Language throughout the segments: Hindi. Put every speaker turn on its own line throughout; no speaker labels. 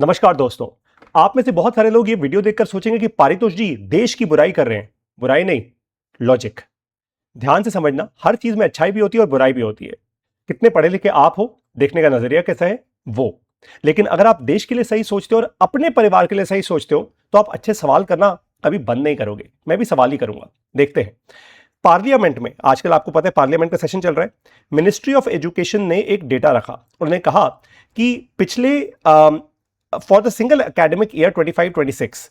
नमस्कार दोस्तों। आप में से बहुत सारे लोग ये वीडियो देखकर सोचेंगे कि पारितोष जी देश की बुराई कर रहे हैं। बुराई नहीं, लॉजिक। ध्यान से समझना, हर चीज में अच्छाई भी होती है और बुराई भी होती है। कितने पढ़े लिखे आप हो, देखने का नजरिया कैसा है वो। लेकिन अगर आप देश के लिए सही सोचते हो और अपने परिवार के लिए सही सोचते हो तो आप अच्छे सवाल करना कभी बंद नहीं करोगे। मैं भी सवाल ही करूंगा। देखते हैं। पार्लियामेंट में आजकल आपको पता है पार्लियामेंट का सेशन चल रहा है। मिनिस्ट्री ऑफ एजुकेशन ने एक डेटा रखा। उन्होंने कहा कि पिछले for the single academic year 25-26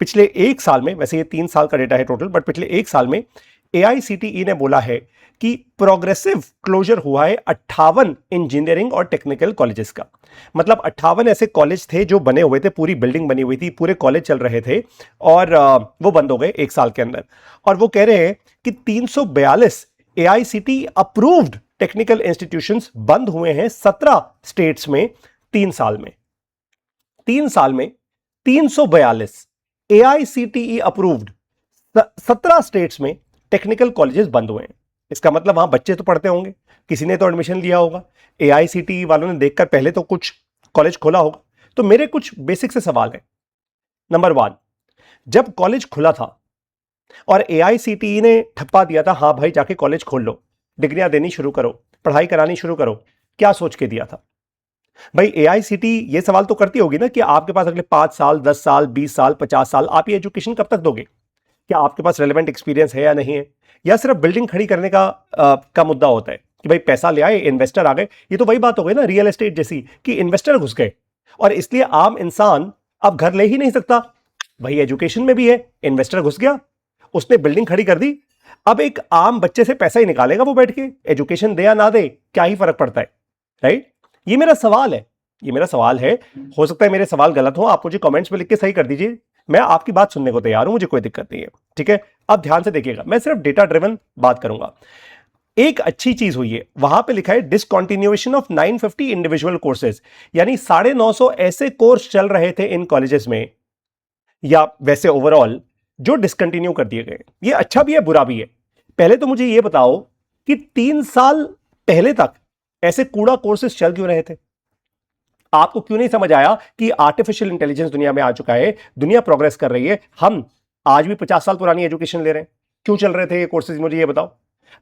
पिछले एक साल में, वैसे ये 3 साल का डेटा है टोटल, बट पिछले एक साल में एआईसीटीई ने बोला है कि प्रोग्रेसिव क्लोजर हुआ है 58 इंजीनियरिंग और टेक्निकल कॉलेजेस का। मतलब 58 ऐसे कॉलेज थे जो बने हुए थे, पूरी बिल्डिंग बनी हुई थी, पूरे कॉलेज चल रहे थे और वो बंद हो गए एक साल के अंदर। और वो कह रहे हैं कि 342 एआईसीटीई अप्रूव्ड टेक्निकल इंस्टीट्यूशंस बंद हुए हैं 17 स्टेट्स में 3 साल में। 3 साल में 342 एआईसीटीई अप्रूव्ड 17 स्टेट्स में टेक्निकल कॉलेजेस बंद हुए हैं। इसका मतलब वहां बच्चे तो पढ़ते होंगे, किसी ने तो एडमिशन लिया होगा, एआईसीटीई वालों ने देखकर पहले तो कुछ कॉलेज खोला होगा। तो मेरे कुछ बेसिक से सवाल है। नंबर 1, जब कॉलेज खुला था और एआईसीटीई ने ठप्पा दिया था, हां भाई जाके कॉलेज खोल लो, डिग्रियां देनी शुरू करो, पढ़ाई करानी शुरू करो, क्या सोच के दिया था? भाई एआईसीटीई ये सवाल तो करती होगी ना कि आपके पास अगले 5 साल, 10 साल, 20 साल, 50 साल आप ये एजुकेशन कब तक दोगे? क्या आपके पास रेलेवेंट एक्सपीरियंस है या नहीं है? या सिर्फ बिल्डिंग खड़ी करने का मुद्दा होता है कि भाई पैसा ले आए, इन्वेस्टर आ गए। ये तो वही बात हो गई ना रियल एस्टेट जैसी, कि इन्वेस्टर घुस गए और इसलिए आम इंसान अब घर ले ही नहीं सकता। वही एजुकेशन में भी है, इन्वेस्टर घुस गया, उसने बिल्डिंग खड़ी कर दी। अब एक आम बच्चे से पैसा ही निकालेगा वो बैठ के, एजुकेशन दे या ना दे क्या ही फर्क पड़ता है, राइट? ये मेरा सवाल है, ये मेरा सवाल है। हो सकता है मेरे सवाल गलत हो, आप मुझे कमेंट्स में लिख के सही कर दीजिए। मैं आपकी बात सुनने को तैयार हूं, मुझे कोई दिक्कत नहीं है, ठीक है? अब ध्यान से देखिएगा, मैं सिर्फ डेटा ड्रिवन बात करूंगा। एक अच्छी चीज हुई है, वहां पे लिखा है डिसकंटिन्यूएशन ऑफ 950 इंडिविजुअल कोर्सेज, यानी 950 ऐसे कोर्स चल रहे थे इन कॉलेजेस में या वैसे ओवरऑल जो डिसकंटिन्यू कर दिए गए। ये अच्छा भी है, बुरा भी है। पहले तो मुझे ये बताओ कि 3 साल पहले तक ऐसे कूड़ा कोर्सेज चल क्यों रहे थे? आपको क्यों नहीं समझ आया कि आर्टिफिशियल इंटेलिजेंस दुनिया में आ चुका है, दुनिया प्रोग्रेस कर रही है, हम आज भी 50 साल पुरानी एजुकेशन ले रहे हैं? क्यों चल रहे थे ये कोर्सेज, मुझे ये बताओ।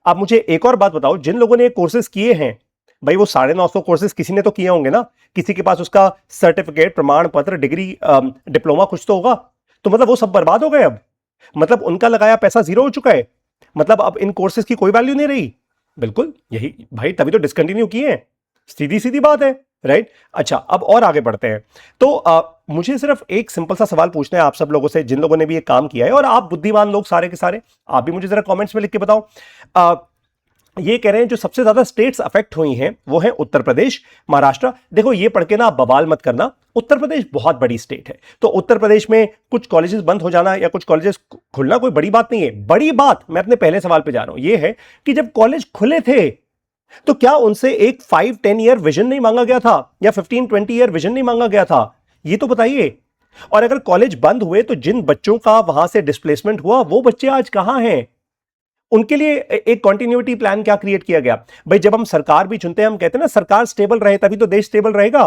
अब मुझे एक और बात बताओ, जिन लोगों ने ये कोर्सेज किए हैं, भाई वो 950 कोर्सेज किसी ने तो किए होंगे ना, किसी के पास उसका सर्टिफिकेट, प्रमाण पत्र, डिग्री, डिप्लोमा कुछ तो होगा। तो मतलब वो सब बर्बाद हो गए अब? मतलब उनका लगाया पैसा जीरो हो चुका है? मतलब अब इन कोर्सेज की कोई वैल्यू नहीं रही? बिल्कुल यही भाई, तभी तो डिसकंटिन्यू किए हैं, सीधी सीधी बात है, राइट? अच्छा, अब और आगे बढ़ते हैं। तो मुझे सिर्फ एक सिंपल सा सवाल पूछना है आप सब लोगों से, जिन लोगों ने भी ये काम किया है, और आप बुद्धिमान लोग सारे के सारे, आप भी मुझे जरा कमेंट्स में लिख के बताओ। ये कह रहे हैं जो सबसे ज्यादा स्टेट्स अफेक्ट हुई हैं वो है उत्तर प्रदेश, महाराष्ट्र। देखो ये पढ़ के ना आप बवाल मत करना, उत्तर प्रदेश बहुत बड़ी स्टेट है, तो उत्तर प्रदेश में कुछ कॉलेजेस बंद हो जाना या कुछ कॉलेजेस खुलना कोई बड़ी बात नहीं है। बड़ी बात, मैं अपने पहले सवाल पे जा रहा हूं, ये है कि जब कॉलेज खुले थे तो क्या उनसे एक 5-10 ईयर विजन नहीं मांगा गया था, या 15-20 ईयर विजन नहीं मांगा गया था? ये तो बताइए। और अगर कॉलेज बंद हुए तो जिन बच्चों का वहां से डिस्प्लेसमेंट हुआ वो बच्चे आज कहां हैं? उनके लिए एक कंटिन्यूटी प्लान क्या क्रिएट किया गया? भाई जब हम सरकार भी चुनते हैं, हम कहते हैं ना सरकार स्टेबल रहे तभी तो देश स्टेबल रहेगा।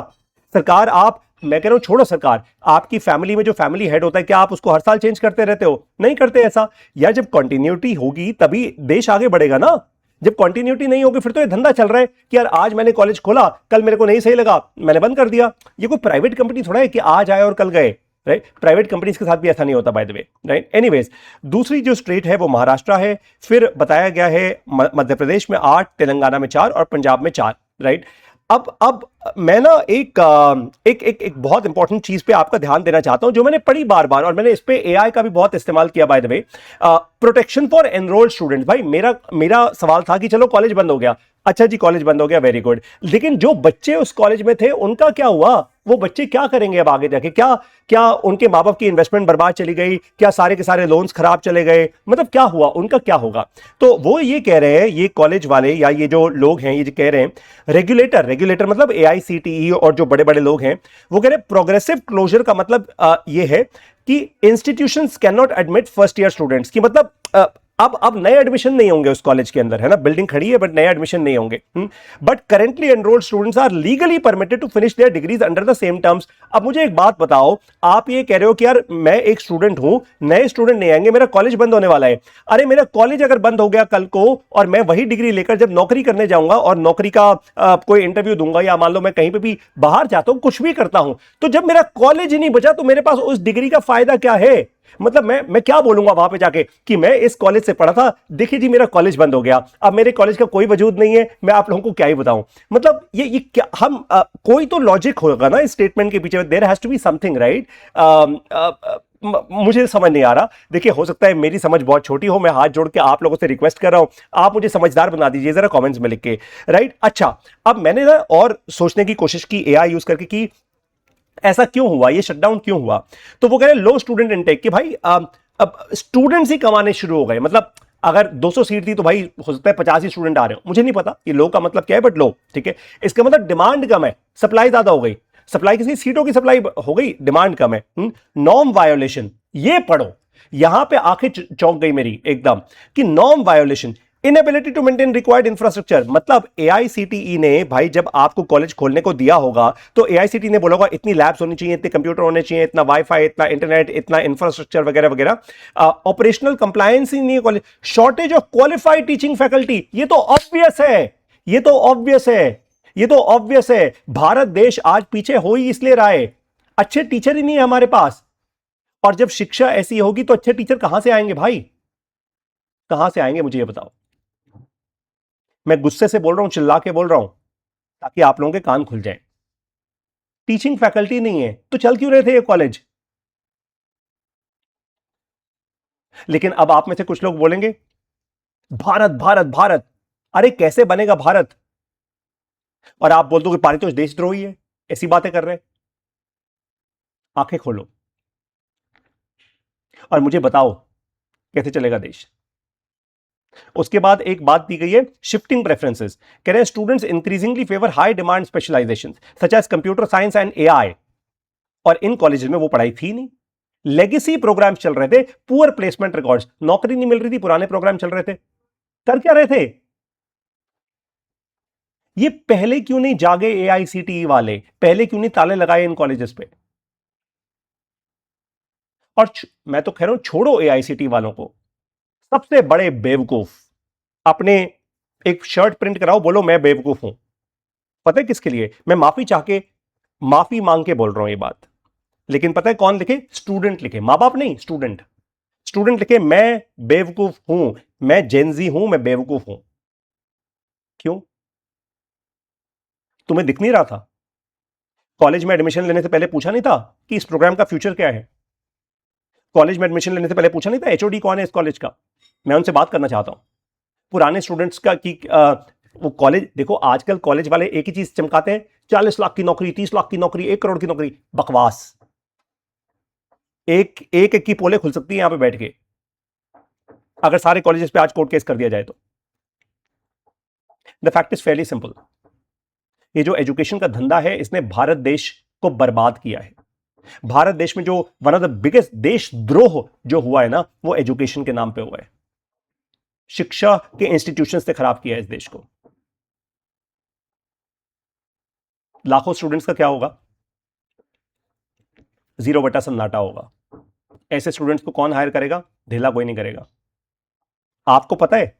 सरकार, आप, मैं कह रहा हूं छोड़ो सरकार, आपकी फैमिली में जो फैमिली हेड होता है, क्या आप उसको हर साल चेंज करते रहते हो? नहीं करते ऐसा। या जब कंटिन्यूटी होगी तभी देश आगे बढ़ेगा ना। जब कंटिन्यूटी नहीं होगी फिर तो ये धंधा चल रहा है कि यार आज मैंने कॉलेज खोला, कल मेरे को नहीं सही लगा, मैंने बंद कर दिया। ये कोई प्राइवेट कंपनी थोड़ा है कि आज आए और कल गए, राइट? प्राइवेट कंपनीज के साथ भी ऐसा नहीं होता by the way, right? Anyways, दूसरी जो स्टेट है वो महाराष्ट्र है, फिर बताया गया है मध्य प्रदेश में 8, तेलंगाना में 4 और पंजाब में 4, राइट? अब मैं ना एक बहुत इंपॉर्टेंट चीज पे आपका ध्यान देना चाहता हूं, जो मैंने पढ़ी बार बार, और मैंने इस पे एआई का भी बहुत इस्तेमाल किया by the way. Protection for enrolled students. भाई मेरा सवाल था कि चलो कॉलेज बंद हो गया, अच्छा जी कॉलेज बंद हो गया, वेरी गुड, लेकिन जो बच्चे उस कॉलेज में थे उनका क्या हुआ? वो बच्चे क्या करेंगे अब आगे जाके? क्या उनके माँ बाप की इन्वेस्टमेंट बर्बाद चली गई? क्या सारे के सारे लोन्स खराब चले गए? मतलब क्या हुआ, उनका क्या होगा? तो वो ये कह रहे हैं, ये कॉलेज वाले या ये जो लोग हैं, ये जो कह रहे हैं, रेगुलेटर मतलब एआईसीटीई और जो बड़े बड़े लोग हैं, वो कह रहे हैं प्रोग्रेसिव क्लोजर का मतलब ये है कि institutions can not admit first year students की। मतलब अब नए एडमिशन नहीं होंगे उस कॉलेज के अंदर, है ना, बिल्डिंग खड़ी है बट नए एडमिशन नहीं होंगे। But currently enrolled students are legally permitted to finish their degrees under the same terms. अब मुझे एक बात बताओ, आप ये कह रहे हो कि यार मैं एक स्टूडेंट हूं, नए स्टूडेंट नहीं आएंगे, मेरा कॉलेज बंद होने वाला है। अरे मेरा कॉलेज अगर बंद हो गया कल को और मैं वही डिग्री लेकर जब नौकरी करने जाऊंगा और नौकरी का कोई इंटरव्यू दूंगा, या मान लो मैं कहीं पे भी बाहर जाता हूं, कुछ भी करता हूं, तो जब मेरा कॉलेज ही नहीं बचा तो मेरे पास उस डिग्री का फायदा क्या है? मतलब मैं क्या बोलूंगा वहां पे जाके कि मैं इस कॉलेज से पढ़ा था, देखिए जी मेरा कॉलेज बंद हो गया, अब मेरे कॉलेज का कोई वजूद नहीं है, मैं आप लोगों को क्या ही बताऊं। मतलब ये क्या हम कोई तो लॉजिक होगा ना इस स्टेटमेंट के पीछे, there has to be something, right? मुझे समझ नहीं आ रहा। देखिए हो सकता है मेरी समझ बहुत छोटी हो, मैं हाथ जोड़ के आप लोगों से रिक्वेस्ट कर रहा हूं, आप मुझे समझदार बना दीजिए जरा कमेंट्स में लिख के, राइट? अच्छा, अब मैंने ना और सोचने की कोशिश की एआई यूज करके कि ऐसा क्यों हुआ, ये शटडाउन क्यों हुआ। तो वो कह रहे लो स्टूडेंट इनटेक, कि भाई अब स्टूडेंट्स ही कमाने शुरू हो गए। मतलब अगर 200 सीट थी तो भाई हो सकता है 50 ही स्टूडेंट आ रहे हो, मुझे नहीं पता ये लो का मतलब क्या है, बट लो ठीक है। इसका मतलब डिमांड कम है, सप्लाई ज्यादा हो गई। सप्लाई किसी सीटों की सप्लाई हो गई, डिमांड कम है। नॉर्म वायोलेशन, ये पढ़ो, यहां पे आंखें चौंक गई मेरी एकदम कि norm violation, inability to maintain required infrastructure. मतलब एआईसीटीई ने भाई जब आपको कॉलेज खोलने को दिया होगा तो एआईसीटीई ने बोला होगा इतनी लैब्स होनी चाहिए, इतने कंप्यूटर होने चाहिए, इतना वाईफाई, इतना इंटरनेट, इतना इंफ्रास्ट्रक्चर वगैरह वगैरह। ऑपरेशनल कंप्लायंस ही नहीं है college. Shortage of qualified teaching faculty, ये तो ऑब्वियस है, ये तो ऑब्वियस है, ये तो ऑब्वियस है। भारत देश आज पीछे हो ही इसलिए रहा है, अच्छे टीचर ही नहीं है हमारे पास। और जब शिक्षा ऐसी होगी तो अच्छे टीचर कहां से आएंगे भाई, कहां से आएंगे मुझे ये बताओ। मैं गुस्से से बोल रहा हूं, चिल्ला के बोल रहा हूं ताकि आप लोगों के कान खुल जाए। टीचिंग फैकल्टी नहीं है तो चल क्यों रहे थे ये कॉलेज? लेकिन अब आप में से कुछ लोग बोलेंगे भारत भारत भारत, अरे कैसे बनेगा भारत? और आप बोल दो कि पारितोष देशद्रोही है, ऐसी बातें कर रहे हैं। आंखें खोलो और मुझे बताओ कैसे चलेगा देश। उसके बाद एक बात दी गई है, शिफ्टिंग प्रेफरेंसेस। कह रहे हैं students increasingly favour high demand specialisation such as computer science and AI. और इन कॉलेजेस में वो पढ़ाई थी नहीं, लेगेसी प्रोग्राम चल रहे थे, पुअर प्लेसमेंट रिकॉर्ड्स, नौकरी नहीं मिल रही थी, पुराने प्रोग्राम चल रहे थे। कर क्या रहे थे ये? पहले क्यों नहीं जागे एआईसीटीई वाले? पहले क्यों नहीं ताले लगाए इन कॉलेजेस पे? और मैं तो कह रहा हूं छोड़ो एआईसीटीई वालों को, सबसे बड़े बेवकूफ अपने एक शर्ट प्रिंट कराओ, बोलो मैं बेवकूफ हूं। पता है किसके लिए? मैं माफी चाह के, माफी मांग के बोल रहा हूं ये बात। लेकिन पता है कौन लिखे? स्टूडेंट लिखे, मां बाप नहीं, स्टूडेंट। स्टूडेंट लिखे मैं बेवकूफ हूं, मैं जेनजी हूं, मैं बेवकूफ हूं। क्यों? तुम्हें दिख नहीं रहा था? कॉलेज में एडमिशन लेने से पहले पूछा नहीं था कि इस प्रोग्राम का फ्यूचर क्या है? कॉलेज में एडमिशन लेने से पहले पूछा नहीं था एचओडी कौन है इस कॉलेज का? मैं उनसे बात करना चाहता हूं पुराने स्टूडेंट्स का कि वो कॉलेज देखो, आजकल कॉलेज वाले एक ही चीज चमकाते हैं, 40 लाख की नौकरी, 30 लाख की नौकरी, 1 करोड़ की नौकरी। बकवास। एक की पोले खुल सकती है यहां पे बैठ के, अगर सारे कॉलेजेस पे आज कोर्ट केस कर दिया जाए तो। The fact is fairly simple, ये जो एजुकेशन का धंधा है इसने भारत देश को बर्बाद किया है। भारत देश में जो वन ऑफ द बिगेस्ट देशद्रोह जो हुआ है ना, वो एजुकेशन के नाम पे हुआ है। शिक्षा के इंस्टीट्यूशन से खराब किया है इस देश को। लाखों स्टूडेंट्स का क्या होगा? 0 बटा सन्नाटा होगा। ऐसे स्टूडेंट्स को कौन हायर करेगा? ढेला कोई नहीं करेगा। आपको पता है,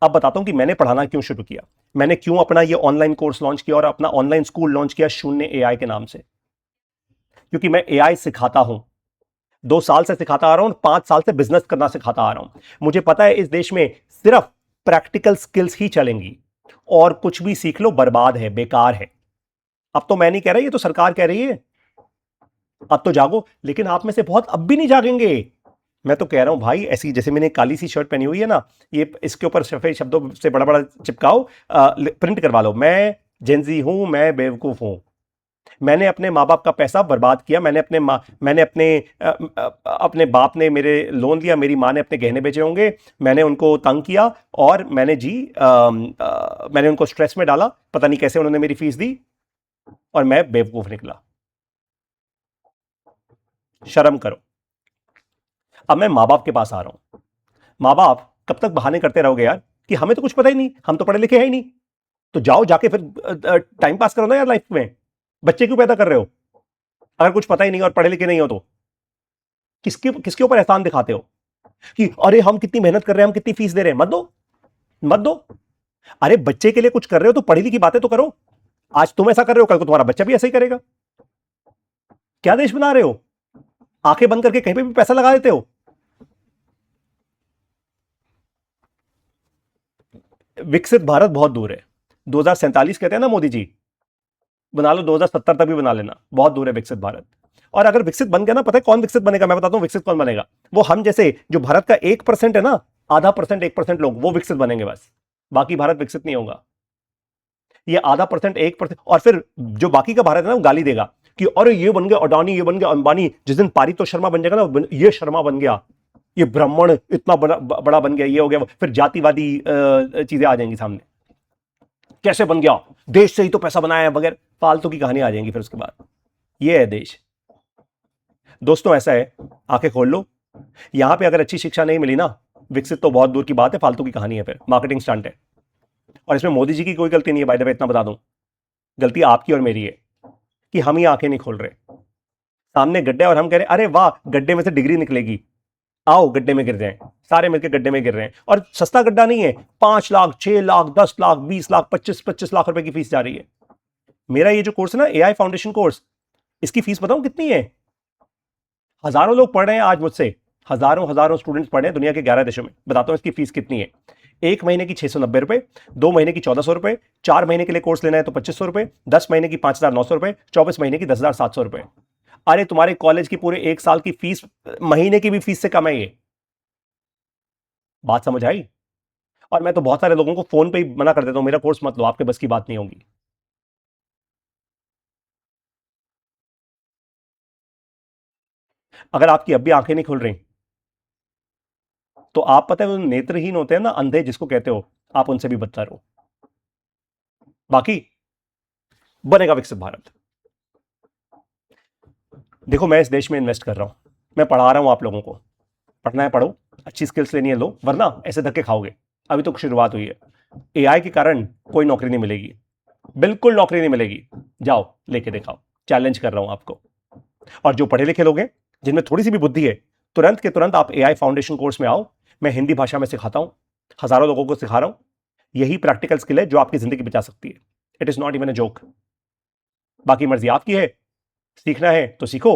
अब बताता हूं कि मैंने पढ़ाना क्यों शुरू किया, मैंने क्यों अपना ये ऑनलाइन कोर्स लॉन्च किया और अपना ऑनलाइन स्कूल लॉन्च किया शून्य एआई के नाम से। क्योंकि मैं एआई सिखाता हूं, 2 साल से सिखाता आ रहा हूं, 5 साल से बिजनेस करना सिखाता आ रहा हूं। मुझे पता है इस देश में सिर्फ प्रैक्टिकल स्किल्स ही चलेंगी, और कुछ भी सीख लो बर्बाद है, बेकार है। अब तो मैं नहीं कह रहा, ये तो सरकार कह रही है, अब तो जागो। लेकिन आप में से बहुत अब भी नहीं जागेंगे। मैं तो कह रहा हूं भाई, ऐसी जैसे मैंने काली सी शर्ट पहनी हुई है ना, ये इसके ऊपर सफेद शब्दों से बड़ा बड़ा चिपकाओ, प्रिंट करवा लो, मैं जेंजी हूं, मैं बेवकूफ हूं, मैंने अपने माँ बाप का पैसा बर्बाद किया, मैंने अपने बाप ने मेरे लोन लिया, मेरी माँ ने अपने गहने बेचे होंगे, मैंने उनको तंग किया, और मैंने उनको स्ट्रेस में डाला, पता नहीं कैसे उन्होंने मेरी फीस दी, और मैं बेवकूफ निकला। शर्म करो। अब मैं माँ बाप के पास आ रहा हूं। माँ बाप, कब तक बहाने करते रहोगे यार कि हमें तो कुछ पता ही नहीं, हम तो पढ़े लिखे हैं ही नहीं? तो जाओ जाके फिर टाइम पास करो ना यार लाइफ में। बच्चे क्यों पैदा कर रहे हो अगर कुछ पता ही नहीं और पढ़े लिखे नहीं हो तो? किसके किसके ऊपर एहसान दिखाते हो कि अरे हम कितनी मेहनत कर रहे हैं, हम कितनी फीस दे रहे हैं? मत दो, मत दो। अरे बच्चे के लिए कुछ कर रहे हो तो पढ़ी लिखी बातें तो करो। आज तुम ऐसा कर रहे हो, कल को तुम्हारा बच्चा भी ऐसा ही करेगा। क्या देश बना रहे हो? आंखें बंद करके कहीं पे भी पैसा लगा देते हो। विकसित भारत बहुत दूर है। 2047 कहते हैं ना मोदी जी, बना लो 2070 तक भी बना लेना, बहुत दूर है विकसित भारत। और अगर विकसित बन गया ना, पता है कौन विकसित बनेगा? मैं बताता हूं विकसित कौन बनेगा। वो हम जैसे जो भारत का 1% है ना, आधा परसेंट 1% लोग, वो विकसित बनेंगे बस। बाकी भारत विकसित नहीं होगा। ये आधा परसेंट 1%, और फिर जो बाकी का भारत है ना, वो गाली देगा कि अरे ये बन गया अडानी, ये बन गया अंबानी। जिस दिन पारितोष शर्मा बन जाएगा ना, ये शर्मा बन गया, ये ब्राह्मण इतना बड़ा बन गया, ये हो गया, फिर जातिवादी चीजें आ जाएंगी सामने। कैसे बन गया, देश से ही तो पैसा बनाया वगैरह, फालतू की कहानी आ जाएंगी फिर उसके बाद। ये है देश। दोस्तों ऐसा है, आंखें खोल लो। यहां पे अगर अच्छी शिक्षा नहीं मिली ना, विकसित तो बहुत दूर की बात है, फालतू की कहानी है, फिर मार्केटिंग स्टंट है। और इसमें मोदी जी की कोई गलती नहीं है, बाय द वे इतना बता दूं। गलती आपकी और मेरी है कि हम ही आंखें नहीं खोल रहे। सामने गड्ढा और हम कह रहे अरे वाह गड्ढे में से डिग्री निकलेगी, आओ गड्ढे में गिर जाएं, सारे मिलकर गड्ढे में गिर रहे हैं। और सस्ता गड्ढा नहीं है, 5 लाख 6 लाख 10 लाख 20 लाख 25 लाख रुपए की फीस जा रही है। मेरा ये जो कोर्स है ना, एआई फाउंडेशन कोर्स, इसकी फीस बताऊं कितनी है? हजारों लोग पढ़ रहे हैं आज मुझसे, हजारों हजारों स्टूडेंट्स पढ़ रहे हैं दुनिया के 11 देशों में। बताता हूं इसकी फीस कितनी है। 1 महीने की 690 रुपए, 2 महीने की 1400 रुपए, 4 महीने के लिए कोर्स लेना है तो 2500 रुपए, 10 महीने की 5900 रुपए, 24 महीने की 10,700 रुपए। अरे तुम्हारे कॉलेज की पूरे 1 साल की फीस महीने की भी फीस से कम है ये। बात समझ आई? और मैं तो बहुत सारे लोगों को फोन पे ही मना कर देता हूं, मेरा कोर्स मत लो, आपके बस की बात नहीं होगी। अगर आपकी अब भी आंखें नहीं खुल रही, तो आप पता है वो नेत्रहीन होते हैं ना, अंधे जिसको कहते हो, आप उनसे भी बदतर हो। बाकी बनेगा विकसित भारत। देखो मैं इस देश में इन्वेस्ट कर रहा हूं, मैं पढ़ा रहा हूं आप लोगों को। पढ़ना है पढ़ो, अच्छी स्किल्स लेनी है लो, वरना ऐसे धक्के खाओगे। अभी तो शुरुआत हुई है। एआई के कारण कोई नौकरी नहीं मिलेगी, बिल्कुल नौकरी नहीं मिलेगी। जाओ लेके दिखाओ, चैलेंज कर रहा हूं आपको। और जो पढ़े लिखे लोग हैं, जिनमें थोड़ी सी भी बुद्धि है, तुरंत के तुरंत आप एआई फाउंडेशन कोर्स में आओ। मैं हिंदी भाषा में सिखाता हूं, हजारों लोगों को सिखा रहा हूं। यही प्रैक्टिकल स्किल है जो आपकी जिंदगी बचा सकती है। It is not even a joke. बाकी मर्जी आपकी है, सीखना है तो सीखो।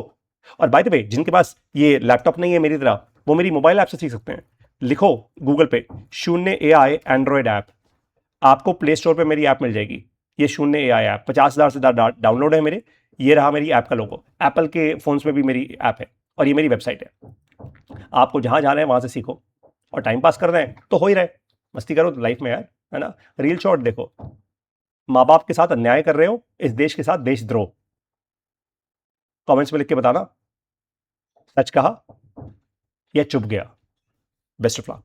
और बाय द वे, जिनके पास ये लैपटॉप नहीं है मेरी तरह, वो मेरी मोबाइल ऐप से सीख सकते हैं। लिखो गूगल पे शून्य एआई एंड्रॉयड ऐप, आपको प्ले स्टोर पे मेरी ऐप मिल जाएगी। ये शून्य एआई ऐप 50,000 से डाउनलोड है मेरे। ये रहा मेरी ऐप का लोगो। एप्पल के फोन्स में भी मेरी ऐप है, और ये मेरी वेबसाइट है। आपको जहां जाना है वहां से सीखो, और टाइम पास करना है तो हो ही रहे, मस्ती करो लाइफ में यार, है ना। रील शॉर्ट देखो, माँ बाप के साथ अन्याय कर रहे हो, इस देश के साथ देशद्रोह। कमेंट्स में लिख के बताना, सच कहा या चुप गया। Best of luck.